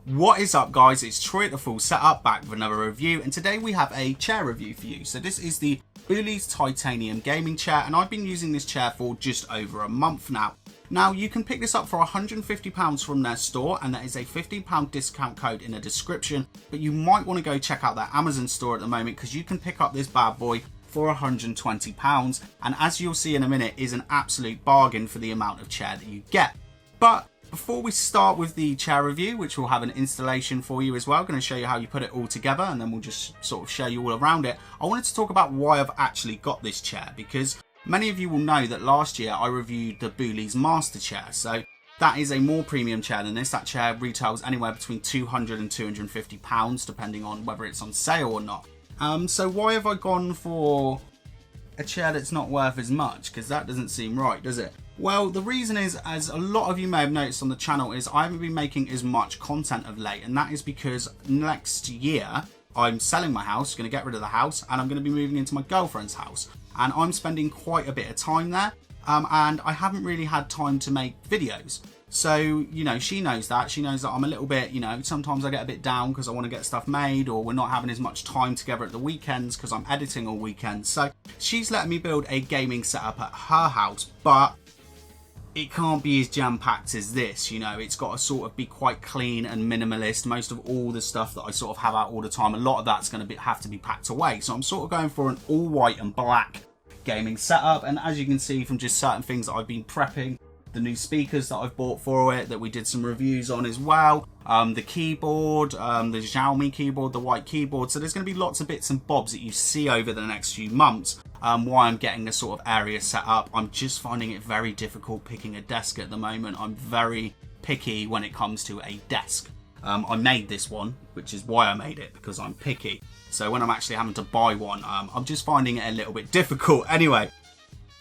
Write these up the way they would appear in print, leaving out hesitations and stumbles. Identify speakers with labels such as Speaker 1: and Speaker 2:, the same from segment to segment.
Speaker 1: What is up, guys? It's Troy at the Full Setup, back with another review, and today we have a chair review for you. So this is the Boulies titanium gaming chair, and I've been using this chair for just over a month now. Now, you can pick this up for £150 from their store, and there is a £15 discount code in the description, but you might want to go check out their Amazon store at the moment because you can pick up this bad boy for £120, and as you'll see in a minute, is an absolute bargain for the amount of chair that you get. But before we start with the chair review, which will have an installation for you as well, I'm going to show you how you put it all together, and then we'll just sort of show you all around it. I wanted to talk about why I've actually got this chair, because many of you will know that last year I reviewed the Boulies Master chair. So that is a more premium chair than this. That chair retails anywhere between £200 and £250, depending on whether it's on sale or not. So why have I gone for a chair that's not worth as much? Because that doesn't seem right, does it? Well, the reason is, as a lot of you may have noticed on the channel, is I haven't been making as much content of late, and that is because next year I'm selling my house, going to get rid of the house, and I'm going to be moving into my girlfriend's house, and I'm spending quite a bit of time there, and I haven't really had time to make videos. So, you know, she knows that. She knows that I'm a little bit, you know, sometimes I get a bit down because I want to get stuff made, or we're not having as much time together at the weekends because I'm editing all weekends. So she's letting me build a gaming setup at her house, but it can't be as jam-packed as this, you know. It's got to sort of be quite clean and minimalist. Most of all the stuff that I sort of have out all the time, a lot of that's going to have to be packed away. So I'm sort of going for an all white and black gaming setup, and as you can see from just certain things that I've been prepping, the new speakers that I've bought for it, that we did some reviews on as well, the keyboard, the Xiaomi keyboard, the white keyboard. So there's going to be lots of bits and bobs that you see over the next few months. Why I'm getting this sort of area set up. I'm just finding it very difficult picking a desk at the moment. I'm very picky when it comes to a desk. I made this one, which is why I made it, because I'm picky. So when I'm actually having to buy one, I'm just finding it a little bit difficult. Anyway,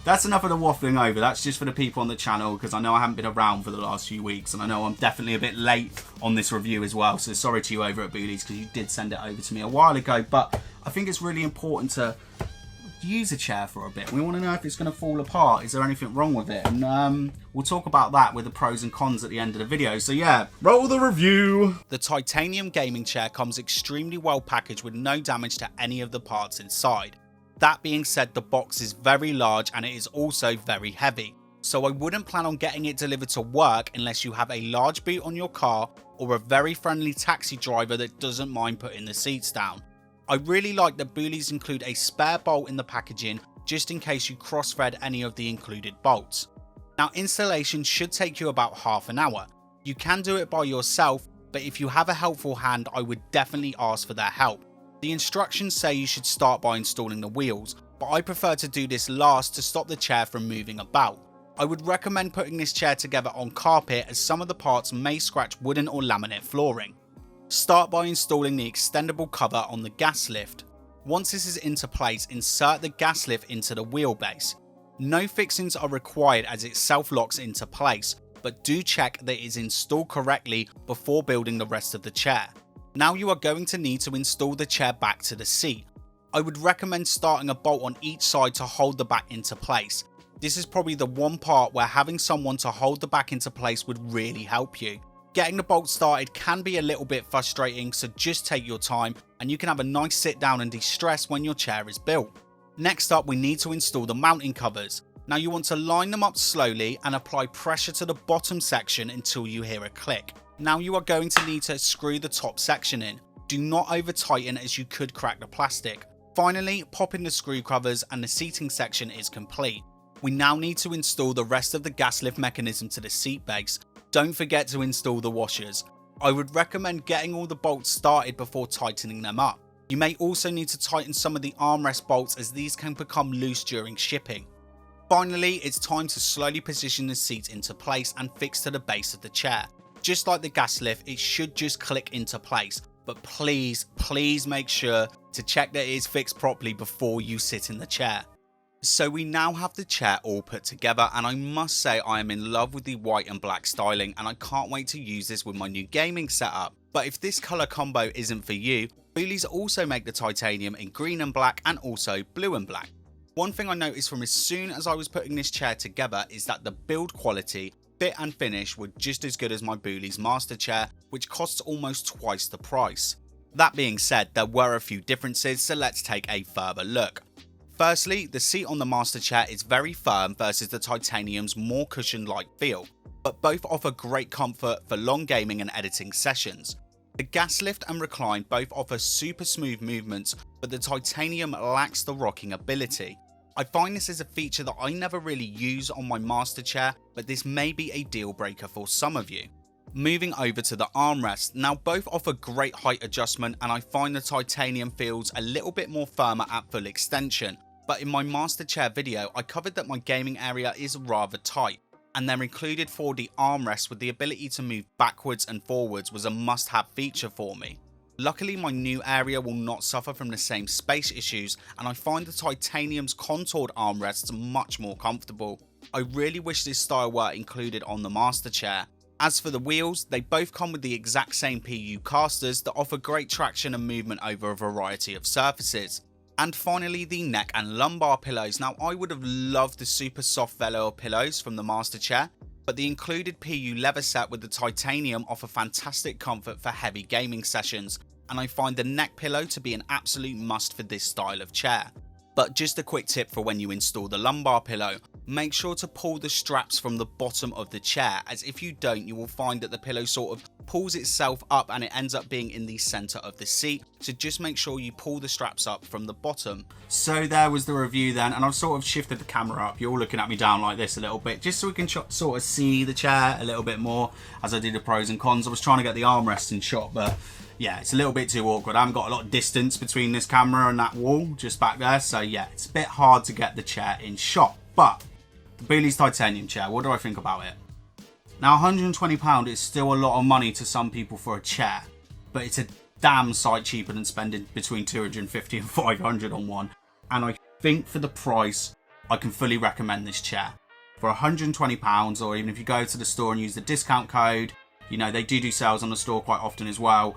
Speaker 1: that's enough of the waffling over. That's just for the people on the channel, because I know I haven't been around for the last few weeks, and I know I'm definitely a bit late on this review as well. So sorry to you over at Boulies, because you did send it over to me a while ago. But I think it's really important to use a chair for a bit. We want to know if it's going to fall apart. Is there anything wrong with it? And we'll talk about that with the pros and cons at the end of the video. So yeah, roll the review. The titanium gaming chair comes extremely well packaged with no damage to any of the parts inside. That being said, the box is very large and it is also very heavy. So I wouldn't plan on getting it delivered to work unless you have a large boot on your car or a very friendly taxi driver that doesn't mind putting the seats down. I really like that Boulies include a spare bolt in the packaging just in case you cross-thread any of the included bolts. Now, installation should take you about half an hour. You can do it by yourself, but if you have a helpful hand, I would definitely ask for their help. The instructions say you should start by installing the wheels, but I prefer to do this last to stop the chair from moving about. I would recommend putting this chair together on carpet, as some of the parts may scratch wooden or laminate flooring. Start by installing the extendable cover on the gas lift. Once this is into place, insert the gas lift into the wheelbase. No fixings are required as it self-locks into place, but do check that it is installed correctly before building the rest of the chair. Now you are going to need to install the chair back to the seat. I would recommend starting a bolt on each side to hold the back into place. This is probably the one part where having someone to hold the back into place would really help you. Getting the bolt started can be a little bit frustrating, so just take your time and you can have a nice sit down and de-stress when your chair is built. Next up, we need to install the mounting covers. Now you want to line them up slowly and apply pressure to the bottom section until you hear a click. Now you are going to need to screw the top section in. Do not over tighten as you could crack the plastic. Finally, pop in the screw covers and the seating section is complete. We now need to install the rest of the gas lift mechanism to the seat base. Don't forget to install the washers. I would recommend getting all the bolts started before tightening them up. You may also need to tighten some of the armrest bolts, as these can become loose during shipping. Finally, it's time to slowly position the seat into place and fix to the base of the chair. Just like the gas lift, it should just click into place, but please make sure to check that it is fixed properly before you sit in the chair. So we now have the chair all put together, and I must say I am in love with the white and black styling, and I can't wait to use this with my new gaming setup. But if this colour combo isn't for you, Boulies also make the titanium in green and black and also blue and black. One thing I noticed from as soon as I was putting this chair together is that the build quality fit and finish were just as good as my Boulies Master Chair, which costs almost twice the price. That being said, there were a few differences, so let's take a further look. Firstly, the seat on the Master Chair is very firm versus the Titanium's more cushion-like feel, but both offer great comfort for long gaming and editing sessions. The gas lift and recline both offer super smooth movements, but the Titanium lacks the rocking ability. I find this is a feature that I never really use on my Master Chair, but this may be a deal breaker for some of you. Moving over to the armrests, now both offer great height adjustment, and I find the Titanium feels a little bit more firmer at full extension, but in my Master Chair video I covered that my gaming area is rather tight, and their included 4D armrests with the ability to move backwards and forwards was a must-have feature for me. Luckily my new area will not suffer from the same space issues, and I find the Titanium's contoured armrests much more comfortable. I really wish this style were included on the Master Chair. As for the wheels, they both come with the exact same PU casters that offer great traction and movement over a variety of surfaces. And finally, the neck and lumbar pillows. Now I would have loved the super soft velour pillows from the Master Chair, but the included PU leather set with the Titanium offer fantastic comfort for heavy gaming sessions, and I find the neck pillow to be an absolute must for this style of chair. But just a quick tip for when you install the lumbar pillow, make sure to pull the straps from the bottom of the chair, as if you don't you will find that the pillow sort of pulls itself up and it ends up being in the centre of the seat, so just make sure you pull the straps up from the bottom. So there was the review then, and I've sort of shifted the camera up, you're all looking at me down like this a little bit, just so we can sort of see the chair a little bit more as I do the pros and cons. I was trying to get the armrest in shot, but yeah, it's a little bit too awkward. I haven't got a lot of distance between this camera and that wall just back there, so yeah, it's a bit hard to get the chair in shot. But the Boulies Titanium chair, what do I think about it? Now £120 is still a lot of money to some people for a chair, but it's a damn sight cheaper than spending between 250 and 500 on one, and I think for the price I can fully recommend this chair. For £120, or even if you go to the store and use the discount code, you know, they do sales on the store quite often as well.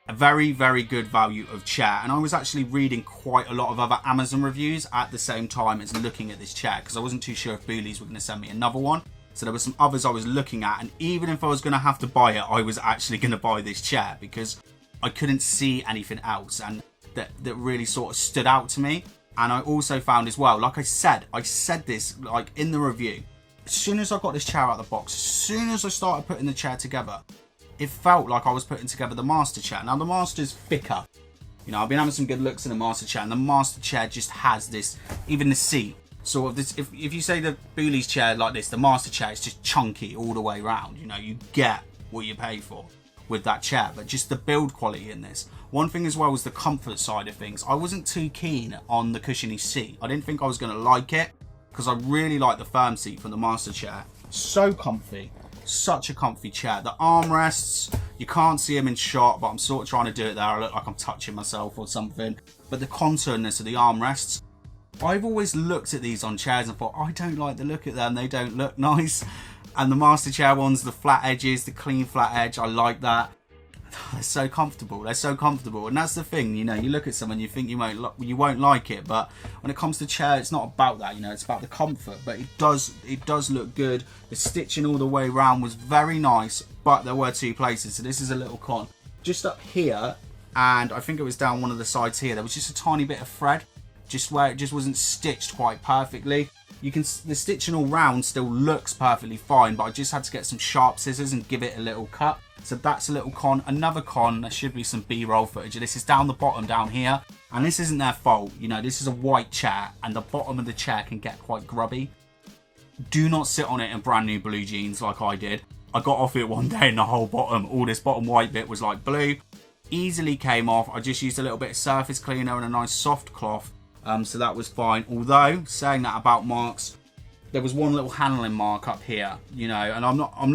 Speaker 1: A very, very good value of chair. And I was actually reading quite a lot of other Amazon reviews at the same time as looking at this chair, because I wasn't too sure if Boulies were going to send me another one. So there were some others I was looking at, and even if I was going to have to buy it, I was actually going to buy this chair because I couldn't see anything else, and that really sort of stood out to me. And I also found as well, like I said this like in the review, as soon as I got this chair out of the box, as soon as I started putting the chair together, it felt like I was putting together the Master Chair. Now the Master's thicker. You know, I've been having some good looks in the Master Chair, and the Master Chair just has this, even the seat, sort of this, if you say the Boulies chair like this, the Master Chair is just chunky all the way around. You know, you get what you pay for with that chair, but just the build quality in this. One thing as well was the comfort side of things. I wasn't too keen on the cushiony seat. I didn't think I was going to like it, because I really like the firm seat from the Master Chair. So comfy. Such a comfy chair. The armrests, you can't see them in shot, but I'm sort of trying to do it there. I look like I'm touching myself or something. But the contouredness of the armrests, I've always looked at these on chairs and thought, I don't like the look at them, they don't look nice. And the Master Chair ones, the flat edges, the clean flat edge, I like that. They're so comfortable, and that's the thing, you know, you look at someone, you think you won't like it, but when it comes to chair, it's not about that, you know, it's about the comfort. But it does look good. The stitching all the way around was very nice, but there were two places, so this is a little con. Just up here, and I think it was down one of the sides here, there was just a tiny bit of thread, just where it just wasn't stitched quite perfectly. You can, the stitching all round still looks perfectly fine, but I just had to get some sharp scissors and give it a little cut. So that's a little con. Another con, there should be some B-roll footage. This is down the bottom down here, and this isn't their fault. You know, this is a white chair, and the bottom of the chair can get quite grubby. Do not sit on it in brand new blue jeans like I did. I got off it one day and the whole bottom, all this bottom white bit was like blue. Easily came off. I just used a little bit of surface cleaner and a nice soft cloth. So that was fine. Although, saying that about marks, there was one little handling mark up here, you know, and I'm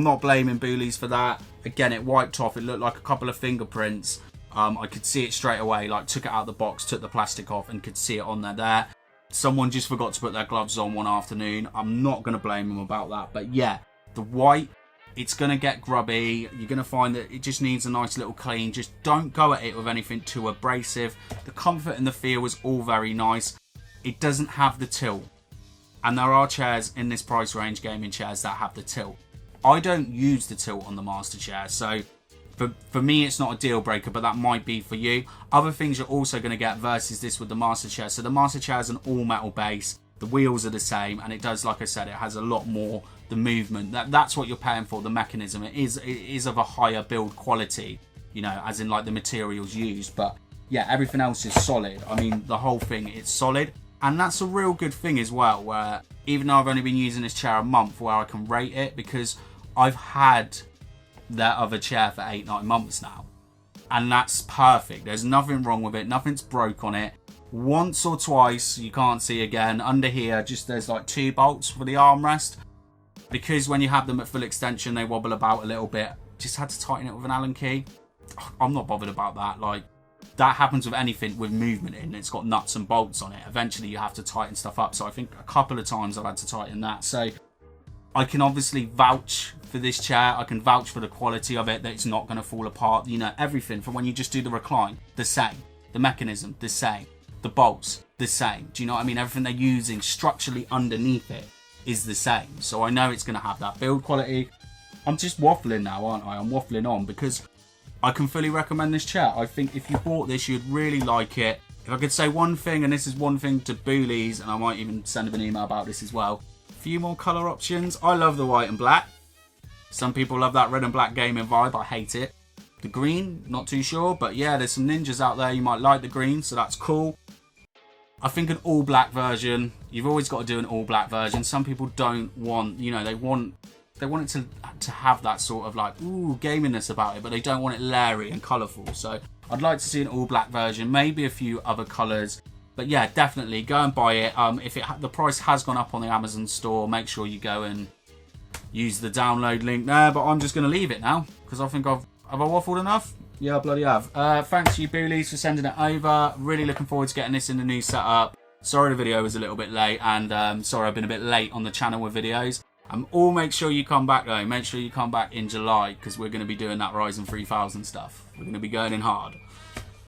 Speaker 1: not blaming Boulies for that. Again, it wiped off. It looked like a couple of fingerprints. I could see it straight away. Like, took it out of the box, took the plastic off, and could see it on there. Someone just forgot to put their gloves on one afternoon. I'm not going to blame them about that. But yeah, the white, it's going to get grubby. You're going to find that it just needs a nice little clean. Just don't go at it with anything too abrasive. The comfort and the feel was all very nice. It doesn't have the tilt. And there are chairs in this price range, gaming chairs, that have the tilt. I don't use the tilt on the Master Chair, so for me it's not a deal breaker, but that might be for you. Other things you're also going to get versus this with the Master Chair. So the Master Chair is an all metal base, the wheels are the same, and it does, like I said, it has a lot more the movement. That's what you're paying for, the mechanism. It is of a higher build quality, you know, as in like the materials used. But yeah, everything else is solid. I mean, the whole thing, it's solid. And that's a real good thing as well, where even though I've only been using this chair a month, where I can rate it, because I've had that other chair for 8-9 months now, and that's perfect. There's nothing wrong with it, nothing's broke on it. Once or twice, you can't see again, under here just there's like 2 bolts for the armrest, because when you have them at full extension they wobble about a little bit. Just had to tighten it with an Allen key. I'm not bothered about that. Like, that happens with anything with movement in. It's got nuts and bolts on it. Eventually you have to tighten stuff up, so I think a couple of times I've had to tighten that. So I can obviously vouch for this chair. I can vouch for the quality of it, that it's not going to fall apart. You know, everything from when you just do the recline, the same. The mechanism, the same. The bolts, the same. Do you know what I mean? Everything they're using structurally underneath it is the same. So I know it's going to have that build quality. I'm just waffling now, aren't I? I'm waffling on because I can fully recommend this chair. I think if you bought this, you'd really like it. If I could say one thing, and this is one thing to Boulies, and I might even send them an email about this as well. A few more colour options. I love the white and black. Some people love that red and black gaming vibe. I hate it. The green, not too sure. But yeah, there's some ninjas out there. You might like the green, so that's cool. I think an all black version, you've always got to do an all black version. Some people don't want, you know, they want it to have that sort of like, ooh, gaminess about it, but they don't want it leery and colourful. So I'd like to see an all black version, maybe a few other colours. But yeah, definitely go and buy it. If the price has gone up on the Amazon store, make sure you go and use the download link there. But I'm just going to leave it now because I think have I waffled enough? Yeah, I bloody have. Thanks to you, Boulies, for sending it over. Really looking forward to getting this in the new setup. Sorry the video was a little bit late, and sorry I've been a bit late on the channel with videos. All make sure you come back though. Make sure you come back in July because we're going to be doing that Ryzen 3000 stuff. We're going to be going in hard.